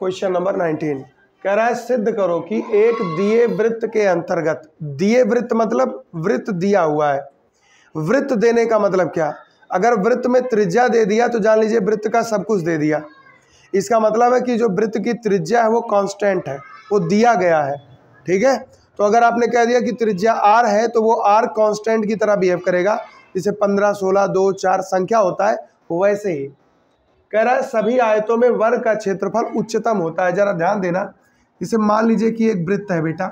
Question number 19 कह रहा है सिद्ध करो कि एक दिए वृत्त के अंतर्गत, दिए वृत्त मतलब वृत्त दिया हुआ है। वृत्त देने का मतलब क्या? अगर वृत्त में त्रिज्या दे दिया तो जान लीजिए वृत्त का सब कुछ दे दिया। इसका मतलब है कि जो वृत्त की त्रिज्या है वो कांस्टेंट है, वो दिया गया है। ठीक है, तो अगर आपने कह दिया कि त्रिज्या r है तो वो r कांस्टेंट की तरह बिहेव करेगा, जैसे 15, 16, 2, 4 संख्या होता है वैसे ही। कह रहा है सभी आयतों में वर्ग का क्षेत्रफल उच्चतम होता है। जरा ध्यान देना, इसे मान लीजिए कि एक वृत्त है बेटा।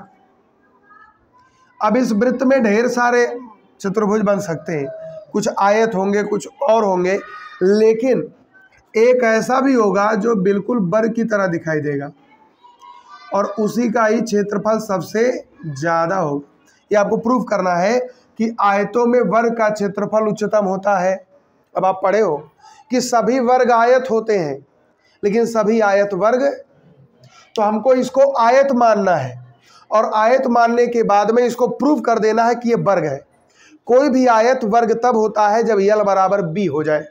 अब इस वृत्त में ढेर सारे चतुर्भुज बन सकते हैं, कुछ आयत होंगे, कुछ और होंगे, लेकिन एक ऐसा भी होगा जो बिल्कुल वर्ग की तरह दिखाई देगा और उसी का ही क्षेत्रफल सबसे ज़्यादा होगा। ये आपको प्रूव करना है कि आयतों में वर्ग का क्षेत्रफल उच्चतम होता है। अब आप पढ़े हो कि सभी वर्ग आयत होते हैं, लेकिन सभी आयत वर्ग, तो हमको इसको आयत मानना है और आयत मानने के बाद में इसको प्रूव कर देना है कि ये वर्ग है। कोई भी आयत वर्ग तब होता है जब यल बराबर बी हो जाए।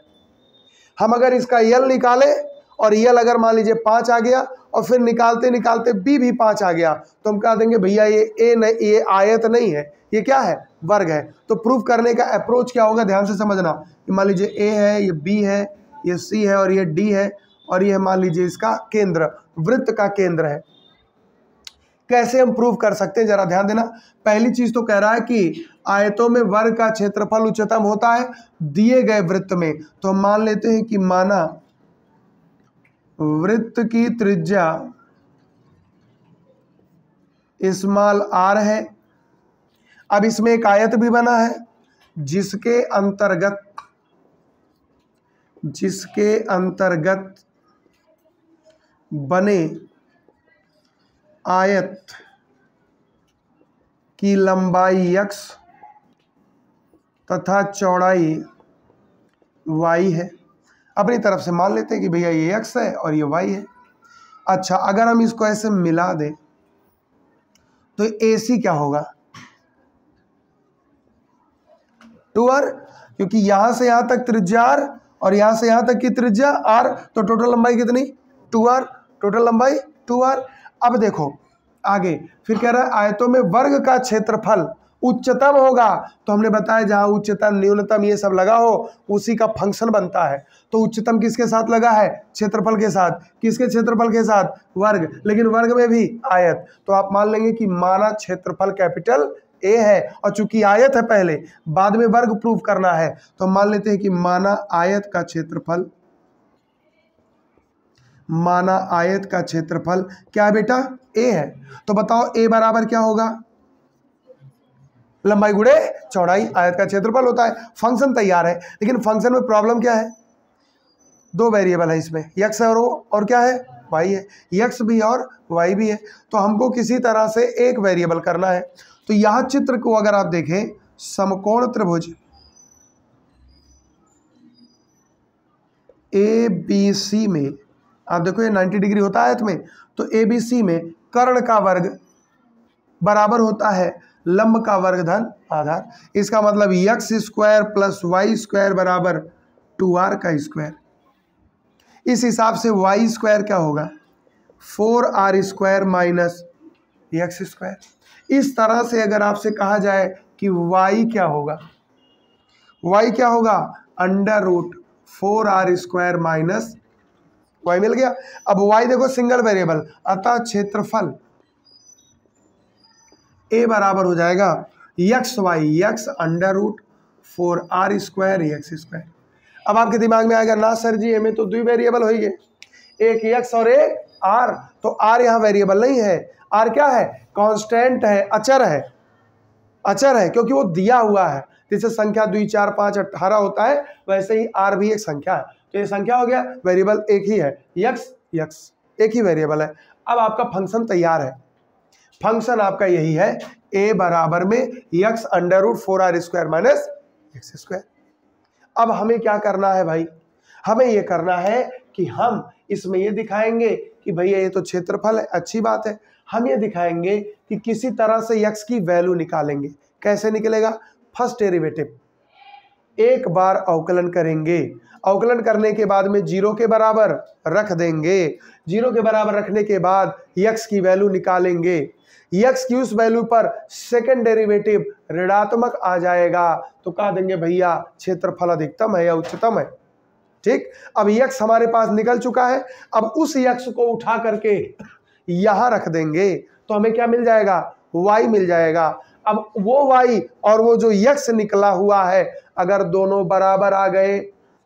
हम अगर इसका यल निकालें और यल अगर मान लीजिए 5 आ गया और फिर निकालते निकालते बी भी 5 आ गया तो हम कह देंगे भैया ये ए नहीं, ये आयत नहीं है, ये क्या है? वर्ग है। तो प्रूव करने का अप्रोच क्या होगा, ध्यान से समझना। मान लीजिए ए है, ये बी है, ये सी है और ये डी है और ये मान लीजिए इसका केंद्र, वृत्त का केंद्र है। कैसे हम प्रूव कर सकते हैं, जरा ध्यान देना। पहली चीज तो कह रहा है कि आयतों में वर्ग का क्षेत्रफल उच्चतम होता है दिए गए वृत्त में। तो हम मान लेते हैं कि माना वृत्त की त्रिज्या स्मॉल r है। अब इसमें एक आयत भी बना है जिसके अंतर्गत बने आयत की लंबाई x तथा चौड़ाई y है। अपनी तरफ से मान लेते हैं कि भैया ये x है और ये y है। अच्छा, अगर हम इसको ऐसे मिला दें तो AC क्या होगा? 2r, क्योंकि यहां से यहां तक त्रिज्या r और यहां से यहां तक की त्रिज्या r, तो टोटल लंबाई कितनी? 2r, टोटल लंबाई 2r। अब देखो आगे फिर कह रहा है आयतों में वर्ग का क्षेत्रफल उच्चतम होगा। तो हमने बताया जहां उच्चतम न्यूनतम ये सब लगा हो उसी का फंक्शन बनता है। तो उच्चतम किसके साथ लगा है? क्षेत्रफल के साथ। किसके क्षेत्रफल के साथ? वर्ग, लेकिन वर्ग में भी आयत। तो आप मान लेंगे कि माना क्षेत्रफल कैपिटल ए है और चूंकि आयत है पहले, बाद में वर्ग प्रूव करना है, तो मान लेते हैं कि माना आयत का क्षेत्रफल क्या है बेटा? ए है। तो बताओ ए बराबर क्या होगा? लंबाई गुणे चौड़ाई, आयत का क्षेत्रफल होता है। फंक्शन तैयार है, लेकिन फंक्शन में प्रॉब्लम क्या है? 2 वेरिएबल है इसमें, x है और क्या है? y है। x भी और y भी है, तो हमको किसी तरह से एक वेरिएबल करना है। तो यह चित्र को अगर आप देखें, समकोण त्रिभुज ABC में, आप देखो ये 90 डिग्री होता है आयत में, तो ABC में कर्ण का वर्ग बराबर होता है लंब का वर्ग धन आधार। इसका मतलब x square plus y square बराबर 2r का स्क्वायर। इस हिसाब से y स्क्वायर क्या होगा? 4r square minus x square. इस तरह से अगर आपसे कहा जाए कि y क्या होगा, y क्या होगा? Under root 4r square minus y मिल गया। अब y देखो सिंगल वेरिएबल, अतः क्षेत्रफल a बराबर हो जाएगा x under root 4r square x square. अब आपके दिमाग में आएगा ना सर जी हमें तो 2 वेरिएबल हो गए, एक x और एक r। तो r यहाँ वेरिएबल नहीं है, r क्या है? कांस्टेंट है, अचर है, क्योंकि वो दिया हुआ है। जैसे संख्या 2, 4, 5, 18 होता है, वैसे ही r भी एक संख्या है। तो ये संख्या हो गया, वेरिएबल एक ही है, x एक ही वेरिएबल है। अब आपका फंक्शन तैयार है। फंक्शन आपका यही है, a बराबर में x under root 4r square minus x square. अब हमें क्या करना है भाई? हमें ये करना है कि हम इसमें ये दिखाएंगे कि भैया ये तो क्षेत्रफल है, अच्छी बात है। हम ये दिखाएंगे कि किसी तरह से x की वैल्यू निकालेंगे। कैसे निकलेगा? फर्स्ट डेरिवेटिव, एक बार अवकलन करेंगे, अवकलन करने के बाद में 0 के बराबर रख देंगे, 0 के बराबर रखने के बाद x की वैल्यू निकालेंगे, x की उस वैल्यू पर सेकंड डेरिवेटिव ऋणात्मक आ जाएगा तो कह देंगे भैया क्षेत्रफल अधिकतम है या उच्चतम है। ठीक, अब x हमारे पास निकल चुका है, अब उस x को उठा करके यहां रख देंगे तो हमें क्या मिल जाएगा, y मिल जाएगा। अब वो y और वो जो x निकला हुआ है अगर दोनों बराबर आ गए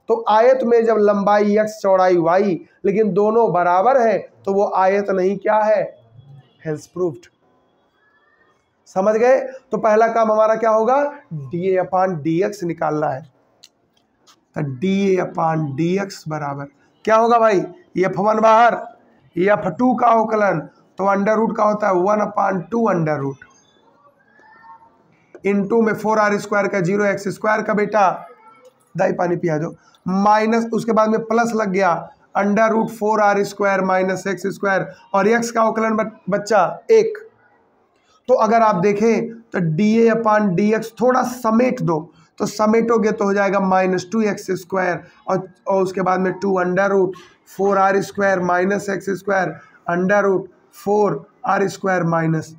तो आयत में जब लंबाई x चौड़ाई y लेकिन दोनों बराबर है तो वो आयत नहीं क्या है, हेंस प्रूव्ड। समझ गए? तो पहला काम हमारा क्या होगा, dA/dx निकालना है। तो dA/dx बराबर क्या होगा भाई, f1 बाहर, f2 का अवकलन तो अंडर रूट का होता है 1/2 अंडर रूट इंटू में 4r² का 0x² का बेटा दाई पानी पिया दो, माइनस उसके बाद में प्लस लग गया under root 4r² minus x² और x का अवकलन बच्चा 1। तो अगर आप देखें तो dA/dx थोड़ा समेट दो तो समेटोगे तो हो जाएगा -2x² और उसके बाद में 2 under root 4r² minus x² under root 4r² minus.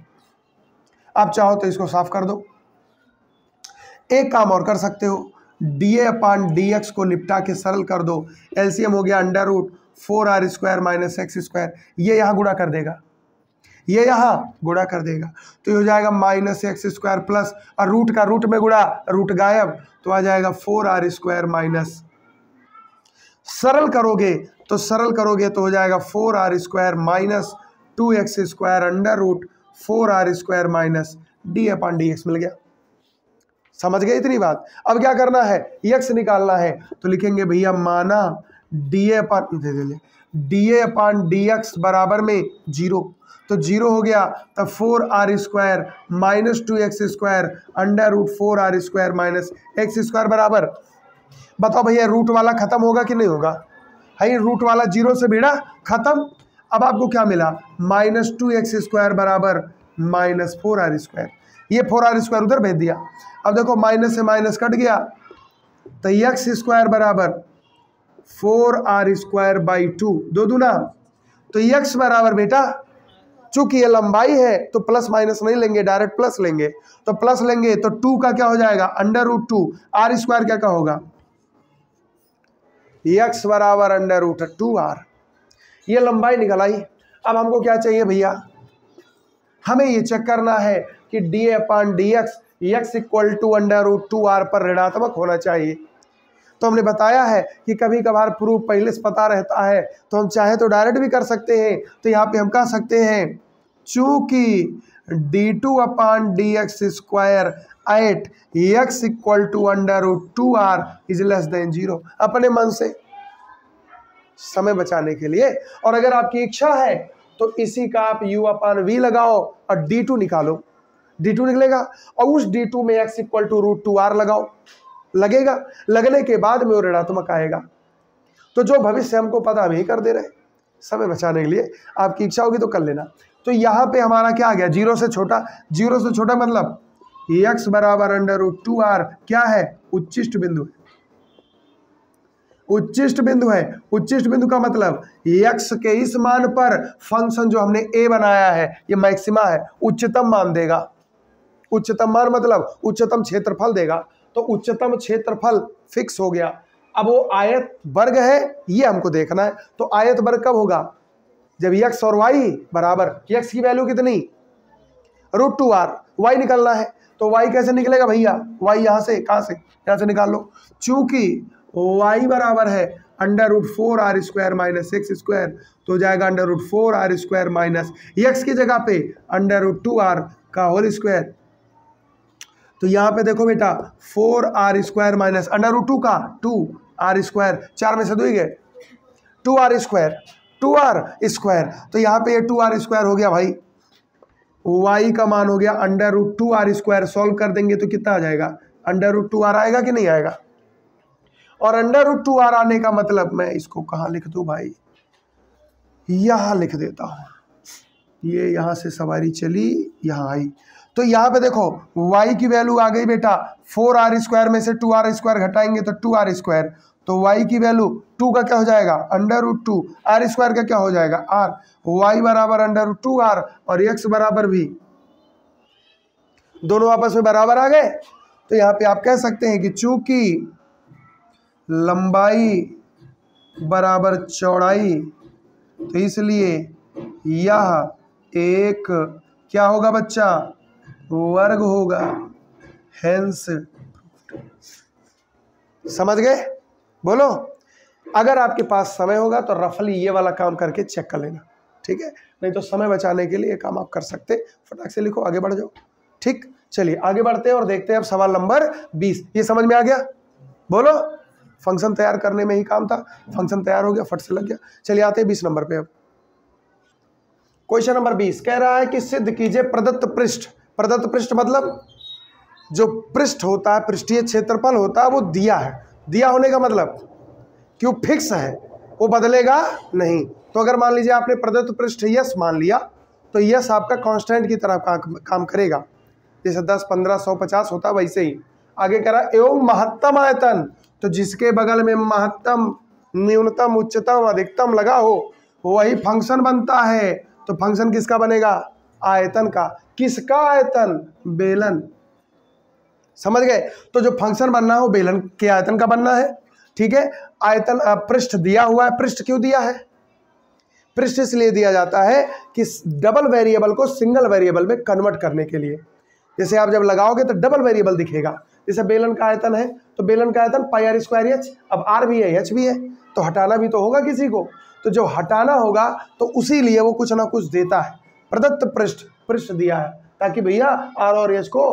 आप चाहो तो इसको साफ कर दो। एक काम और कर सकते हो, dA/dx को निपटा के सरल कर दो, एलसीएम हो गया under root 4r² minus x², ये यहाँ गुणा कर देगा, ये यहाँ गुणा कर देगा तो ये हो जाएगा -x² प्लस और रूट का रूट में गुणा, रूट गायब तो आ जाएगा 4r² माइनस, सरल करोगे तो हो जाएगा 4r² minus 2x² under root 4r² minus dA/dx मिल गया। समझ गए इतनी बात? अब क्या करना है, x निकालना है तो लिखेंगे भैया माना dA/dx बराबर में 0 तो 0 हो गया तब 4r² minus 2x² under root 4r² minus x² बराबर, बताओ भैया रूट वाला खत्म होगा कि नहीं होगा, है रूट वाला 0 से भिड़ा खत्म। अब आपको क्या मिला, -2x² बराबर -4r², ये 4r² उधर भेज दिया। अब देखो माइनस से माइनस कट गया तो x² बराबर 4r²/2 2 दूना तो x बराबर बेटा, चूंकि ये लंबाई है तो प्लस माइनस नहीं लेंगे, डायरेक्ट प्लस लेंगे, तो प्लस लेंगे तो 2 का क्या हो जाएगा अंडर रूट 2, r² क्या होगा, x बराबर अंडर रूट 2r, ये लंबाई निकल आई। अब हमको क्या चाहिए भैया, हमें ये चेक करना है कि dA/dx x equal to under root 2r पर ऋणात्मक होना चाहिए। तो हमने बताया है कि कभी कभार प्रूफ पहले से पता रहता है तो हम चाहे तो डायरेक्ट भी कर सकते हैं। तो यहाँ पे हम कह सकते हैं चूंकि d2/dx² at x equal to under root 2r is less than 0, अपने मन से समय बचाने के लिए। और अगर आपकी इच्छा है तो इसी का आप u/v लगाओ और d2 निकालो, d2 निकलेगा और उस d2 में x equal to root 2r लगाओ, लगेगा, लगने के बाद में वो ऋणात्मक आएगा। तो जो भविष्य हमको पता हम ही कर दे रहे, समय बचाने के लिए। आपकी इच्छा होगी तो कर लेना। तो यहाँ पे हमारा क्या आ गया, 0 से छोटा, 0 से छोटा मतलब x बराबर अंडर रूट 2r क्या है, उच्चिष्ट बिंदु है, उच्चिष्ट बिंदु है। उच्चिष्ट बिंदु का मतलब x के इस मान पर फंक्शन जो हमने a बनाया है ये मैक्सिमा है, उच्चतम मान देगा। उच्चतम मान मतलब उच्चतम क्षेत्रफल देगा, तो उच्चतम क्षेत्रफल फिक्स हो गया। अब वो आयत वर्ग है ये हमको देखना है, तो आयत वर्ग कब होगा, जब x और y बराबर, x की वैल्यू कितनी रूट 2r, y निकलना है। तो y कैसे निकलेगा भैया, y यहाँ से, कहाँ से, यहाँ से निकाल लो। चूंकि y बराबर है under root 4r² minus x², तो हो जाएगा under root 4r² minus x की जगह पे अंडर रूट 2r का होल स्क्वायर। तो यहाँ पे देखो बेटा 4r² माइनस अंडर रूट 2 का 2r², 4 में से 2 ही गए, 2r², 2r²। तो यहाँ पे ये 2r² हो गया भाई, y का मान हो गया अंडर रूट 2r²। सॉल्व कर देंगे तो कितना आ जाएगा, अंडर रूट 2r आएगा कि नहीं आएगा। और अंडर रूट 2r आने का मतलब, मैं इसको कहाँ लिख दूँ भाई, यहाँ लिख देता हूँ। ये यहाँ से सवारी चली यहाँ आई, तो यहाँ पे देखो y की वैल्यू आ गई बेटा 4r² में से 2r² घटाएंगे तो 2r², तो y की वैल्यू 2 का क्या हो जाएगा √2, r² का क्या हो जाएगा r, y बराबर √2r और x बराबर भी, दोनों आपस में बराबर आ गए। तो यहाँ पे आप कह सकते हैं कि चूंकि लंबाई बराबर चौड़ाई तो इसलिए यह एक क्या होगा बच्चा, वर्ग होगा, हेंस। समझ गए? बोलो। अगर आपके पास समय होगा तो रफली ये वाला काम करके चेक कर लेना, ठीक है? नहीं तो समय बचाने के लिए काम आप कर सकते, फटाक से लिखो, आगे बढ़ जाओ। ठीक, चलिए आगे बढ़ते हैं और देखते हैं अब सवाल नंबर 20। ये समझ में आ गया? बोलो। फंक्शन तैयार करने में ही काम था, फंक्शन तैयार हो गया, फट से लग गया। चलिए आते हैं 20 नंबर पे। अब क्वेश्चन नंबर 20 कह रहा है कि सिद्ध कीजिए प्रदत्त पृष्ठ, प्रदत्त पृष्ठ मतलब जो पृष्ठ होता है, पृष्ठीय क्षेत्रफल होता है, वो दिया है। दिया होने का मतलब कि वो फिक्स है, वो बदलेगा नहीं। तो अगर मान लीजिए आपने प्रदत्त पृष्ठ यस मान लिया तो यस आपका कांस्टेंट की तरह काम करेगा, जैसे 10, 15, 100, 50 होता है वैसे ही। आगे कह रहा है एवं महत्तम आयतन, तो जिसके बगल में महत्तम, न्यूनतम, उच्चतम, अधिकतम लगा हो वही फंक्शन बनता है। तो फंक्शन किसका बनेगा? आयतन का। किसका आयतन? बेलन। समझ गए? तो जो फंक्शन बनना है वो बेलन के आयतन का बनना है, ठीक है? आयतन पृष्ठ दिया हुआ है। पृष्ठ क्यों दिया है? पृष्ठ इसलिए दिया जाता है कि डबल वेरिएबल को सिंगल वेरिएबल में कन्वर्ट करने के लिए। जैसे आप जब लगाओगे तो डबल वेरिएबल दिखेगा। जैसे बेलन का आयतन है तो बेलन का आयतन πr²h, अब r भी है h भी है, तो हटाना भी तो होगा किसी को, तो जो हटाना होगा तो उसी लिए वो कुछ ना कुछ देता है। प्रदत्त पृष्ठ, पृष्ठ दिया है ताकि भैया r और h को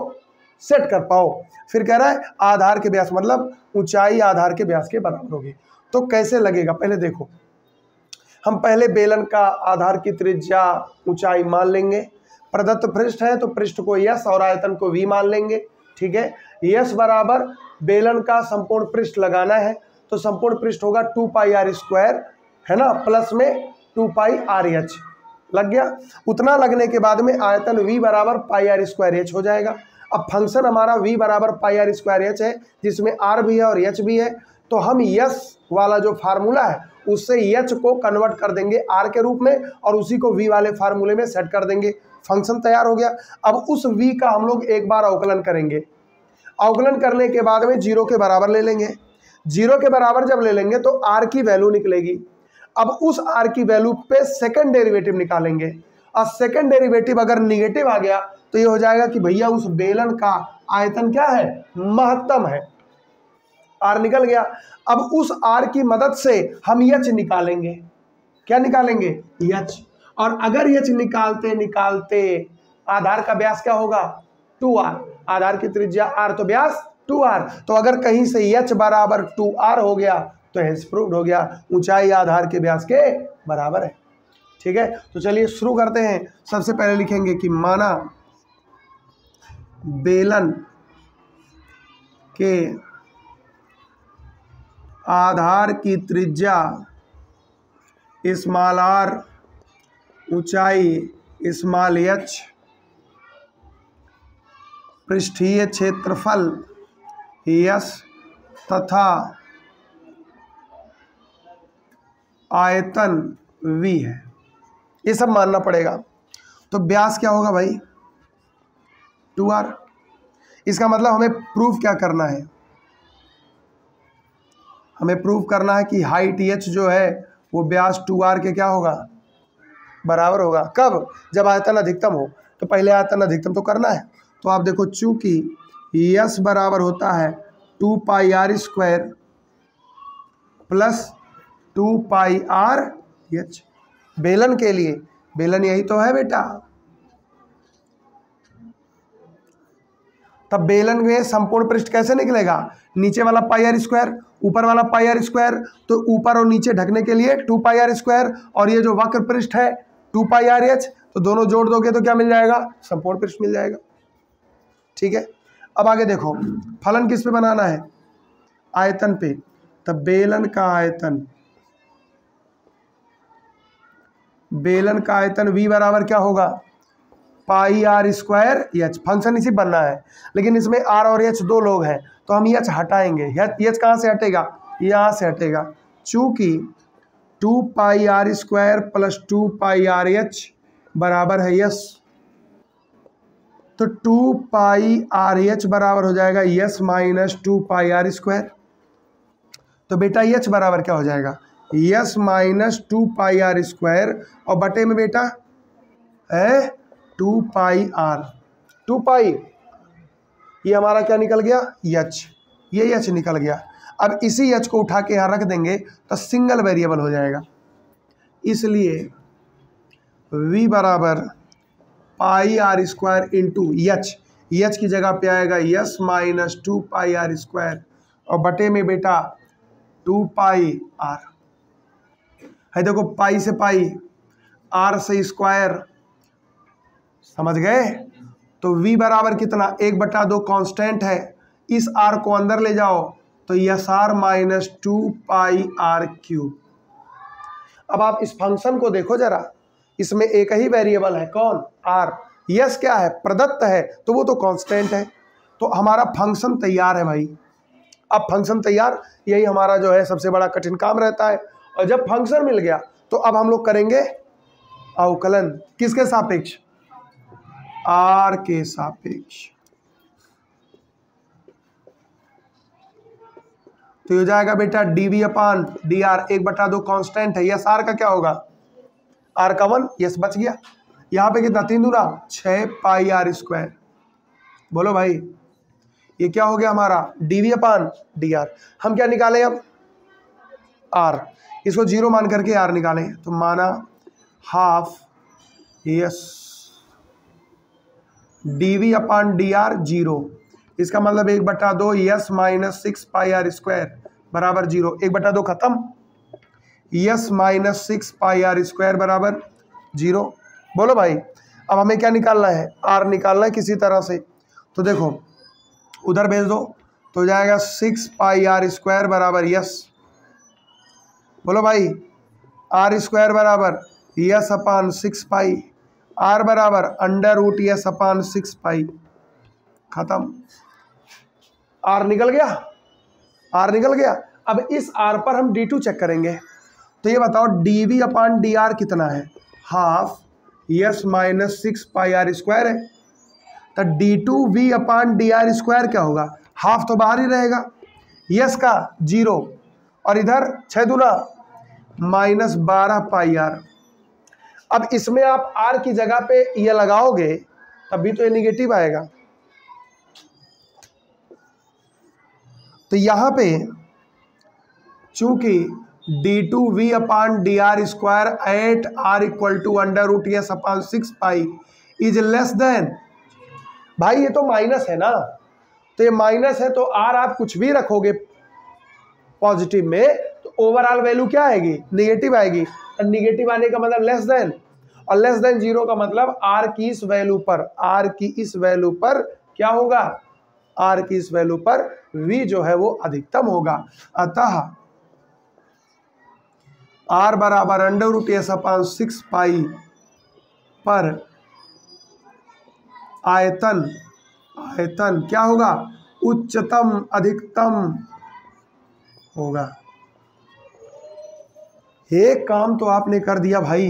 सेट कर पाओ। फिर कह रहा है आधार के व्यास, मतलब ऊंचाई आधार के व्यास के बराबर होगी। तो कैसे लगेगा पहले देखो, हम पहले बेलन का आधार की त्रिज्या ऊंचाई मान लेंगे। प्रदत्त पृष्ठ है तो पृष्ठ को यस और आयतन को वी मान लेंगे, ठीक है? यस बराबर बेलन का संपूर्ण पृष्ठ लगाना है तो संपूर्ण पृष्ठ होगा 2πr², है ना, प्लस में 2πrh लग गया। उतना लगने के बाद में आयतन v बराबर πr²h हो जाएगा। अब फंक्शन हमारा v बराबर πr²h है, जिसमें r भी है और h भी है, तो हम यस वाला जो फार्मूला है उससे h को कन्वर्ट कर देंगे r के रूप में और उसी को v वाले फार्मूले में सेट कर देंगे। फंक्शन तैयार हो गया। अब उस v का हम लोग एक बार अवकलन करेंगे। अवकलन करने के बाद में 0 के बराबर ले लेंगे। 0 के बराबर जब ले लेंगे तो r की वैल्यू निकलेगी। अब उस r की वैल्यू पे सेकंड डेरिवेटिव निकालेंगे और सेकंड डेरिवेटिव अगर निगेटिव आ गया तो ये हो जाएगा कि भैया उस बेलन का आयतन क्या है? महत्तम है। r निकल गया। अब उस r की मदद से हम h निकालेंगे। क्या निकालेंगे? h। और अगर h निकालते निकालते आधार का व्यास क्या होगा? 2r। आधार की त्रिज्या r तो व्यास 2r, तो अगर कहीं से h बराबर 2r हो गया तो हेंस प्रूव्ड हो गया, ऊंचाई आधार के व्यास के बराबर है। ठीक है, तो चलिए शुरू करते हैं। सबसे पहले लिखेंगे कि माना बेलन के आधार की त्रिज्या स्मॉल r, ऊंचाई स्मॉल h, पृष्ठीय क्षेत्रफल s तथा आयतन v है। ये सब मानना पड़ेगा। तो व्यास क्या होगा भाई? 2r। इसका मतलब हमें प्रूफ क्या करना है? हमें प्रूफ करना है कि हाइट h जो है वो व्यास 2r के क्या होगा? बराबर होगा। कब? जब आयतन अधिकतम हो। तो पहले आयतन अधिकतम तो करना है। तो आप देखो चूंकि s बराबर होता है 2πr² प्लस 2πrh, बेलन के लिए, बेलन यही तो है बेटा। तब बेलन में संपूर्ण पृष्ठ कैसे निकलेगा? नीचे वाला πr², ऊपर वाला πr², तो ऊपर और नीचे ढकने के लिए 2πr² और ये जो वक्र पृष्ठ है 2πrh, तो दोनों जोड़ दोगे तो क्या मिल जाएगा? संपूर्ण पृष्ठ मिल जाएगा। ठीक है, अब आगे देखो फलन किस पे बनाना है? आयतन पे। तब बेलन का आयतन, बेलन का आयतन v बराबर क्या होगा? पाई आर स्क्वायर एच, फंक्शन इसी बनना है, लेकिन इसमें आर और एच दो लोग हैं तो हम एच हटाएंगे। एच कहाँ से हटेगा, यहाँ से हटेगा, चूंकि 2 pi r square plus 2 pi r h बराबर है यस, तो 2 पाई आर एच बराबर हो जाएगा S minus 2 pi r square. तो बेटा एच बराबर क्या हो जाएगा, S minus 2 pi r square, और बटे में बेटा है 2 पाई आर, 2 पाई, ये हमारा क्या निकल गया एच, ये एच निकल गया। अब इसी एच को उठा के यहाँ रख देंगे तो सिंगल वेरिएबल हो जाएगा, इसलिए v बराबर pi r square into h, h की जगह पे आएगा S minus 2 pi r square, और बटे में बेटा 2 पाई आर है। देखो पाई से पाई, आर से स्क्वायर, समझ गए। तो v बराबर कितना, 1/2 कांस्टेंट है, इस r को अंदर ले जाओ तो S r minus 2 pi r cube. अब आप इस फंक्शन को देखो जरा, इसमें एक ही वेरिएबल है, कौन, r, यस क्या है, प्रदत्त है, तो वो तो कांस्टेंट है, तो हमारा फंक्शन तैयार है भाई। अब फंक्शन तैयार, यही हमारा जो है सबसे बड़ा कठिन काम रहता है। और जब फंक्शन मिल गया तो अब हम लोग करेंगे अवकलन, किसके सापेक्ष, आर के सापेक्ष। तो ये हो जाएगा बेटा dv upon d are, 1/2 constant है, यस आर का क्या होगा, आर का 1, यस बच गया। यहाँ पे कितना, 3 दूना 6 पाई आर स्क्वायर। बोलो भाई ये क्या हो गया हमारा, dv अपान डी आर। हम क्या निकालें अब, आर, इसको 0 मान करके आर निकालें, तो माना half S dv upon d r 0, इसका मतलब 1/2 S minus 6 pi r square बराबर 0, 1/2 खत्म, S minus 6 pi r square बराबर 0। बोलो भाई अब हमें क्या निकालना है, आर निकालना है किसी तरह से, तो देखो उधर भेज दो, तो हो जाएगा 6 पाई आर स्क्वायर बराबर यस। बोलो भाई आर स्क्वायर बराबर यस अपान 6 पाई, आर बराबर अंडर रूट यस अपान 6 पाई, खत्म, आर निकल गया, आर निकल गया। अब इस आर पर हम d2 चेक करेंगे, तो ये बताओ dv अपान डी आर कितना है, half S minus 6 pi r square है, तो d2v upon d r square क्या होगा, हाफ तो बाहर ही रहेगा, यस का 0, और इधर 6 दूना माइनस 12 पाई आर। अब इसमें आप r की जगह पे ये लगाओगे तब भी तो ये निगेटिव आएगा, तो यहाँ पे चूंकि d2v upon d r square at r equal to under root S upon 6 pi is less than, भाई ये तो माइनस है ना, तो ये माइनस है तो r आप कुछ भी रखोगे पॉजिटिव में तो ओवरऑल वैल्यू क्या आएगी, निगेटिव आएगी, और निगेटिव आने का मतलब लेस देन, और लेस देन 0 का मतलब r की इस वैल्यू पर, r की इस वैल्यू पर क्या होगा, r की इस वैल्यू पर v जो है वो अधिकतम होगा। अतः r बराबर अंडर रूट एस अपान 6 पाई पर आयतन, आयतन क्या होगा, उच्चतम अधिकतम होगा। एक काम तो आपने कर दिया भाई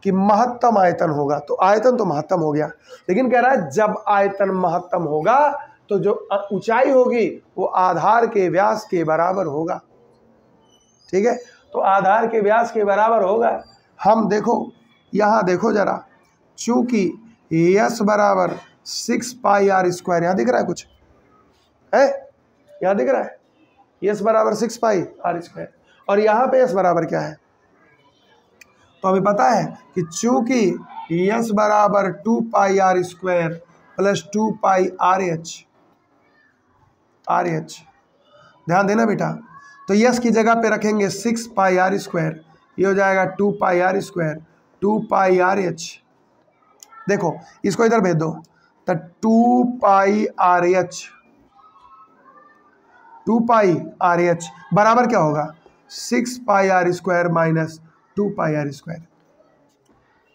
कि महत्तम आयतन होगा, तो आयतन तो महत्तम हो गया, लेकिन कह रहा है जब आयतन महत्तम होगा तो जो ऊंचाई होगी वो आधार के व्यास के बराबर होगा, ठीक है, तो आधार के व्यास के बराबर होगा। हम देखो यहाँ देखो जरा, चूंकि यस बराबर 6 पाई आर स्क्वायर, यहाँ दिख रहा है कुछ है, यहाँ दिख रहा है यस बराबर 6 पाई आर स्क्वायर, और यहाँ पे यस बराबर क्या है, तो हमें पता है कि चूंकि यस बराबर 2 pi r square plus 2 pi r h, r h ध्यान देना बेटा, तो यस की जगह पे रखेंगे 6 पाई आर स्क्वायर, ये हो जाएगा 2 pi r square 2 pi r h. देखो इसको इधर भेज दो, तो 2 pi r h, 2 pi r h बराबर क्या होगा, 6 pi r square minus 2 pi r square.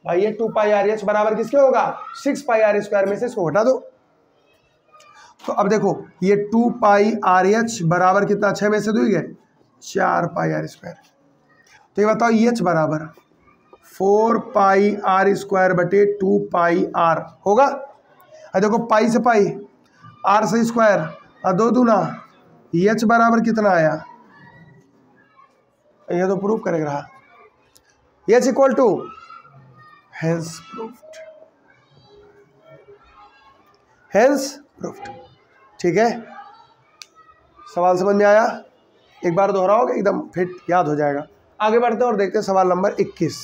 भाई ये 2 पाई आर एच बराबर किसके होगा 6 पाई आर स्क्वायर में से इसको हटा दो। तो अब देखो ये 2 पाई आर एच बराबर कितना 6 में से 2 गए 4 पाई आर स्क्वायर। तो ये बताओ एच बराबर 4 पाई आर स्क्वायर बटे 2 पाई आर होगा। अब देखो पाई से पाई आर से स्क्वायर और 2 दूना एच बराबर कितना आया ये तो प्रूफ करेगा रहा H equal to hence proofed hence proofed. ठीक है सवाल समझ में आया एक बार दोहराओगे एकदम फिट याद हो जाएगा। आगे बढ़ते हैं और देखते हैं सवाल नंबर 21।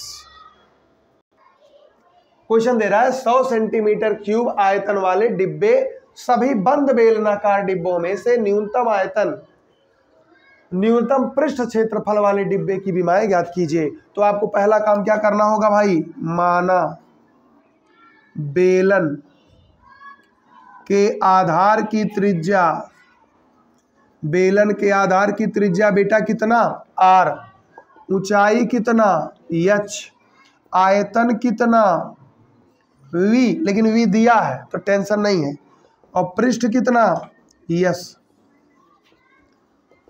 क्वेश्चन दे रहा है 100 सेंटीमीटर क्यूब आयतन वाले डिब्बे सभी बंद बेलनाकार डिब्बों में से न्यूनतम आयतन न्यूनतम पृष्ठ क्षेत्रफल वाले डिब्बे की विमाएं ज्ञात कीजिए। तो आपको पहला काम क्या करना होगा भाई माना बेलन के आधार की त्रिज्या बेलन के आधार की त्रिज्या बेटा कितना आर ऊंचाई कितना एच आयतन कितना वी लेकिन वी दिया है तो टेंशन नहीं है और पृष्ठ कितना यस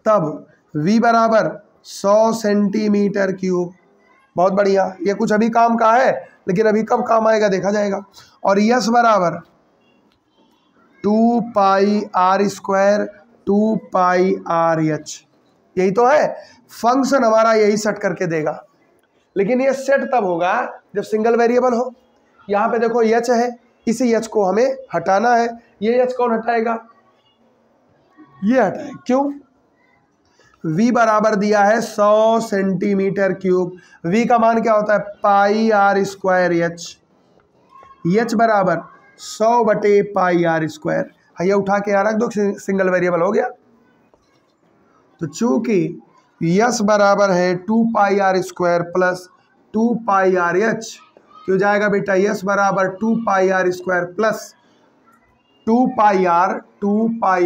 तब v बराबर 100 सेंटीमीटर क्यूब। बहुत बढ़िया ये कुछ अभी काम का है लेकिन अभी कब काम आएगा देखा जाएगा। और यस बराबर 2 pi r square 2 pi r h यही तो है फंक्शन हमारा यही सेट करके देगा। लेकिन ये सेट तब होगा जब सिंगल वेरिएबल हो। यहाँ पे देखो एच है इसी एच को हमें हटाना है। ये एच कौन हटाएगा ये हटाए क्यों v बराबर दिया है 100 सेंटीमीटर क्यूब। v का मान क्या होता है पाई आर स्क्वायर एच बराबर 100 बटे पाई आर स्क्वायर। ये उठा के यहाँ रख दो सिंगल वेरिएबल हो गया। तो चूंकि यस बराबर है 2 pi r square plus 2 pi r h तो जाएगा बेटा यस बराबर 2 pi r square plus 2 pi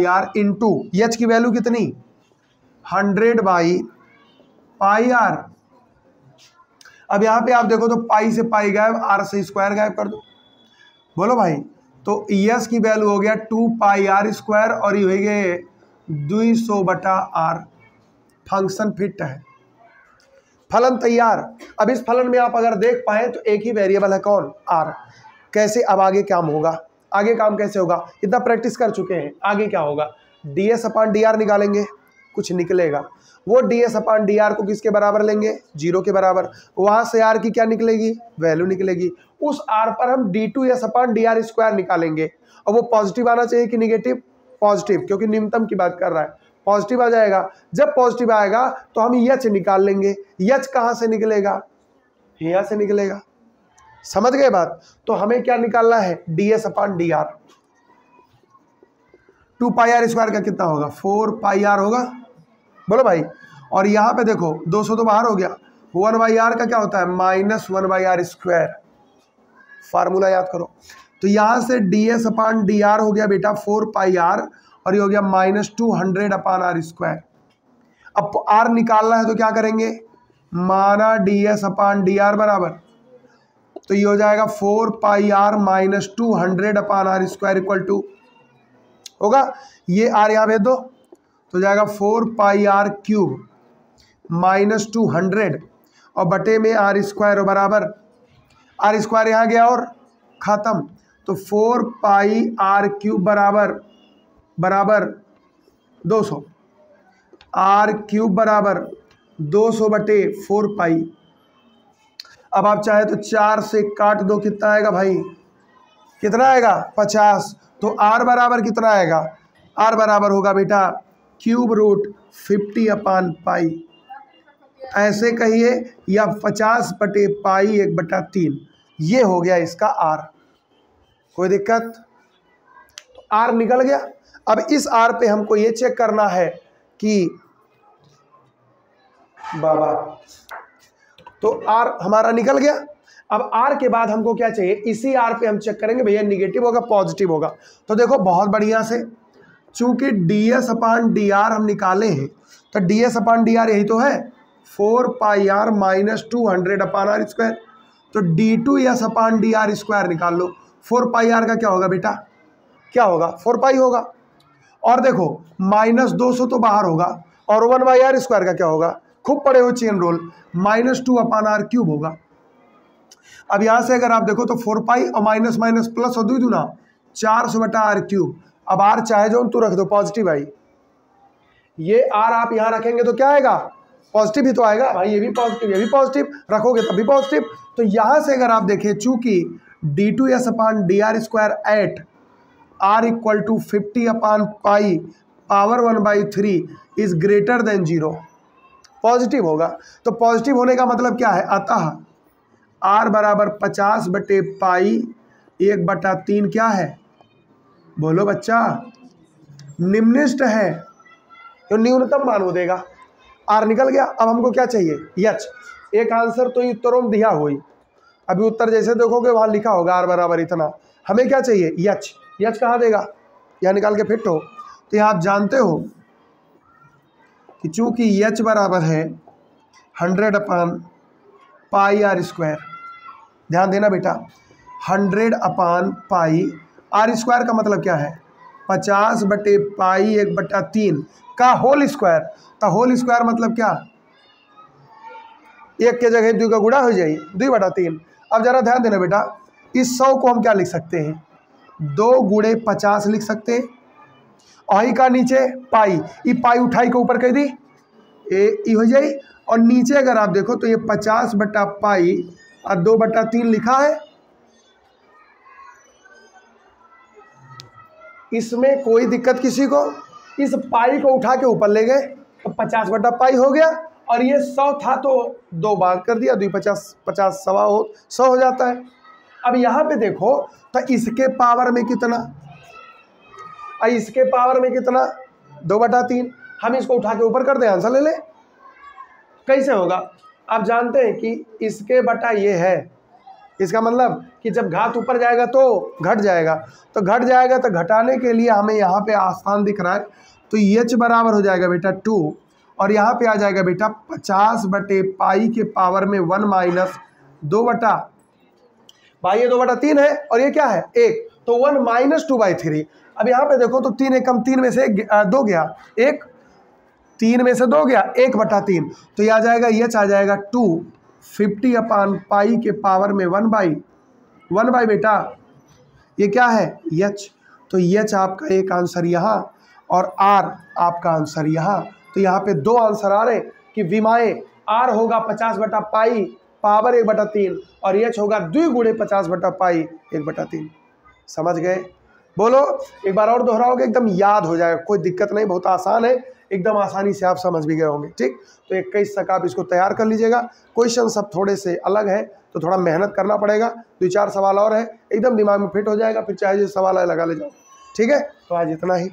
r into h की वैल्यू कितनी 100 बाई पाई आर। अब यहाँ पे आप देखो तो पाई से पाई गायब आर से स्क्वायर गायब कर दो बोलो भाई। तो एस की वैल्यू हो गया 2 पाई आर स्क्वायर और ये हो गए 200 बटा आर। फंक्शन फिट है फलन तैयार। अब इस फलन में आप अगर देख पाए तो एक ही वेरिएबल है कौन आर। कैसे अब आगे काम होगा आगे काम कैसे होगा इतना प्रैक्टिस कर चुके हैं। आगे क्या होगा D S upon d are निकालेंगे कुछ निकलेगा वो D S upon d are को किसके बराबर लेंगे 0 के बराबर। वहां से आर की क्या निकलेगी वैल्यू निकलेगी। उस आर पर हम d two S upon d r square निकालेंगे और वो पॉजिटिव आना चाहिए कि निगेटिव पॉजिटिव क्योंकि न्यूनतम की बात कर रहा है पॉजिटिव आ जाएगा। जब पॉजिटिव आएगा तो हम एच निकाल लेंगे। एच कहाँ से निकलेगा यहाँ से निकलेगा समझ गए बात। तो हमें क्या निकालना है d S upon d r. 2 pi r square का कितना होगा 4 पाई आर होगा बोलो भाई। और यहाँ पे देखो 200 तो बाहर हो गया 1 बाई आर का क्या होता है -1 बाई आर स्क्वायर। फार्मूला याद करो। तो यहाँ से D S upon d are हो गया बेटा 4 पाई आर और ये हो गया -200 अपान आर स्क्वायर। अब आर निकालना है तो क्या करेंगे माना d S upon d r बराबर तो ये हो जाएगा 4 pi r -200 upon r square equal to होगा। ये आर यहाँ भेज दो तो जाएगा 4 पाई आर क्यूब -200 और बटे में आर स्क्वायर बराबर आर स्क्वायर यहाँ गया और ख़त्म। तो 4 पाई आर क्यूब बराबर 200 आर क्यूब बराबर 200 बटे 4 पाई। अब आप चाहे तो 4 से काट दो कितना आएगा भाई कितना आएगा 50। तो आर बराबर कितना आएगा आर बराबर होगा बेटा क्यूब रूट 50 अपान पाई ऐसे कहिए या 50 बटे पाई 1/3 ये हो गया इसका आर। कोई दिक्कत तो आर निकल गया। अब इस आर पे हमको ये चेक करना है कि बाबा तो आर हमारा निकल गया। अब आर के बाद हमको क्या चाहिए इसी आर पे हम चेक करेंगे भैया निगेटिव होगा पॉजिटिव होगा। तो देखो बहुत बढ़िया से चूंकि D S upon d are हम निकाले हैं तो D S upon d are यही तो है 4 pi r -200 upon r square. तो d2s/dr² निकाल लो। 4πr का क्या होगा बेटा, क्या होगा 4π होगा। और देखो -200 तो बाहर होगा, और 1/r² का क्या होगा, खूब पढ़े हो चेन रूल, -2/r³ होगा। अब यहां से अगर आप देखो तो 4π और माइनस माइनस प्लस और 2 दूना 400/r³। अब r चाहे जो तू रख दो पॉजिटिव आई, ये r आप यहां रखेंगे तो क्या आएगा, पॉजिटिव ही तो आएगा भाई, ये भी पॉजिटिव ये भी पॉजिटिव, रखोगे तब भी पॉजिटिव। तो यहां से अगर आप देखें चूंकि d2s/dr² at r = 50/π power 1/3 is greater than 0, positive होगा। तो पॉजिटिव होने का मतलब क्या है, अतः r बराबर 50/π 1/3 क्या है, बोलो बच्चा, निम्निष्ठ है, तो न्यूनतम मान वो देगा। r निकल गया। अब हमको क्या चाहिए, यच। एक आंसर तो उत्तरों में दिया हुई, अभी उत्तर जैसे देखोगे वहां लिखा होगा r बराबर इतना, हमें क्या चाहिए, यच। यच कहाँ देगा, यहाँ निकाल के फिट हो। तो यहाँ आप जानते हो कि चूंकि यच बराबर है 100/πr², ध्यान देना बेटा, 100/π r² का मतलब क्या है, 50/π 1/3 का होल स्क्वायर। तो होल स्क्वायर मतलब क्या, एक के जगह 2 का गुणा हो जाए, 2/3। अब जरा ध्यान देना बेटा, इस 100 को हम क्या लिख सकते हैं, 2 × 50 लिख सकते हैं, और का नीचे पाई, ये पाई उठाई के ऊपर कह दी ए हो जाए, और नीचे अगर आप देखो तो ये 50/π और 2/3 लिखा है। इसमें कोई दिक्कत किसी को, इस पाई को उठा के ऊपर ले गए तो 50/π हो गया, और ये 100 था तो 2 भाग कर दिया, 2 50 50 100 हो जाता है। अब यहाँ पे देखो तो इसके पावर में कितना, और इसके पावर में कितना, 2/3, हम इसको उठा के ऊपर कर दें, आंसर ले ले। कैसे होगा, आप जानते हैं कि इसके बटा ये है, इसका मतलब कि जब घात ऊपर जाएगा तो घट जाएगा, तो घट जाएगा तो घटाने के लिए हमें यहाँ पे आसान दिख रहा है, तो h बराबर हो जाएगा बेटा 2, और यहाँ पे आ जाएगा बेटा 50/π के पावर में 1 माइनस 2/, भाई ये 2/3 है और ये क्या है 1, तो 1 माइनस 2/3। अब यहाँ पे देखो तो 3 एकम 3 में से 2 गया, 1 3 में से 2 गया, 1/3, तो ये आ जाएगा, ये आ जाएगा 2 50/π के पावर में 1/, बेटा ये क्या है यच। तो यच आपका एक आंसर यहाँ, और आर आपका आंसर यहाँ। तो यहाँ पे 2 आंसर आ रहे कि विमाएँ आर होगा 50/π पावर 1/3, और यच होगा 2 × 50/π 1/3। समझ गए, बोलो एक बार और दोहराओगे एकदम याद हो जाएगा, कोई दिक्कत नहीं, बहुत आसान है, एकदम आसानी से आप समझ भी गए होंगे। ठीक, तो 21 तक आप इसको तैयार कर लीजिएगा। क्वेश्चन सब थोड़े से अलग है तो थोड़ा मेहनत करना पड़ेगा, 2-4 सवाल और है, एकदम दिमाग में फिट हो जाएगा, फिर चाहे जो सवाल है लगा ले जाओ। ठीक है, तो आज इतना ही।